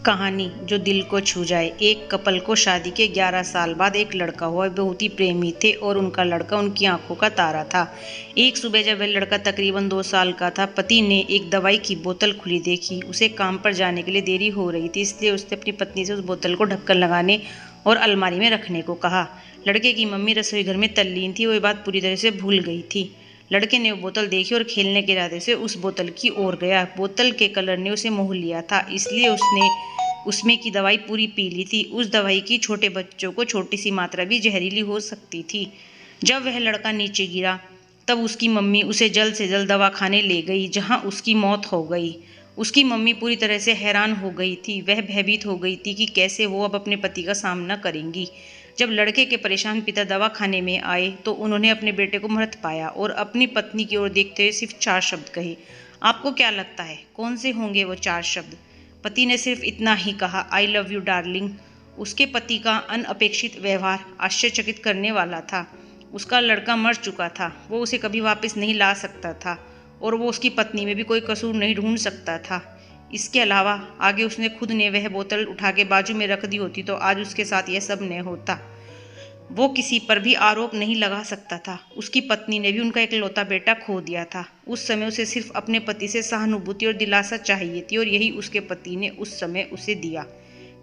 कहानी जो दिल को छू जाए। एक कपल को शादी के 11 साल बाद एक लड़का हुआ। बहुत ही प्रेमी थे और उनका लड़का उनकी आंखों का तारा था। एक सुबह जब वह लड़का तकरीबन 2 साल का था, पति ने एक दवाई की बोतल खुली देखी। उसे काम पर जाने के लिए देरी हो रही थी, इसलिए उसने अपनी पत्नी से उस बोतल को ढक्कन लगाने और अलमारी में रखने को कहा। लड़के की मम्मी रसोई घर में तल्लीन थी, वो ये बात पूरी तरह से भूल गई थी। लड़के ने वो बोतल देखी और खेलने के इरादे से उस बोतल की ओर गया। बोतल के कलर ने उसे मोह लिया था, इसलिए उसने उसमें की दवाई पूरी पी ली थी। उस दवाई की छोटे बच्चों को छोटी सी मात्रा भी जहरीली हो सकती थी। जब वह लड़का नीचे गिरा तब उसकी मम्मी उसे जल्द से जल्द दवाखाने ले गई, जहां उसकी मौत हो गई। उसकी मम्मी पूरी तरह से हैरान हो गई थी। वह भयभीत हो गई थी कि कैसे वो अब अपने पति का सामना करेंगी। जब लड़के के परेशान पिता दवाखाने में आए तो उन्होंने अपने बेटे को मृत पाया और अपनी पत्नी की ओर देखते हुए सिर्फ 4 शब्द कहे। आपको क्या लगता है कौन से होंगे वो 4 शब्द? पति ने सिर्फ इतना ही कहा, आई लव यू डार्लिंग। उसके पति का अनअपेक्षित व्यवहार आश्चर्यचकित करने वाला था। उसका लड़का मर चुका था, वो उसे कभी वापस नहीं ला सकता था और वो उसकी पत्नी में भी कोई कसूर नहीं ढूंढ सकता था। इसके अलावा आगे उसने खुद ने वह बोतल उठा के बाजू में रख दी होती तो आज उसके साथ यह सब न होता। वो किसी पर भी आरोप नहीं लगा सकता था। उसकी पत्नी ने भी उनका इकलौता बेटा खो दिया था। उस समय उसे सिर्फ अपने पति से सहानुभूति और दिलासा चाहिए थी और यही उसके पति ने उस समय उसे दिया।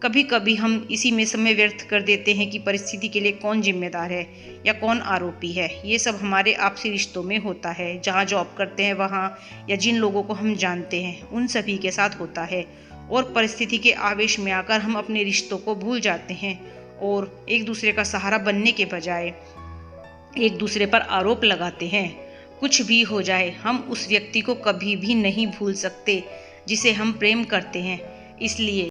कभी कभी हम इसी में समय व्यर्थ कर देते हैं कि परिस्थिति के लिए कौन जिम्मेदार है या कौन आरोपी है। ये सब हमारे आपसी रिश्तों में होता है, जहाँ जॉब करते हैं वहाँ, या जिन लोगों को हम जानते हैं उन सभी के साथ होता है। और परिस्थिति के आवेश में आकर हम अपने रिश्तों को भूल जाते हैं और एक दूसरे का सहारा बनने के बजाय एक दूसरे पर आरोप लगाते हैं। कुछ भी हो जाए, हम उस व्यक्ति को कभी भी नहीं भूल सकते जिसे हम प्रेम करते हैं। इसलिए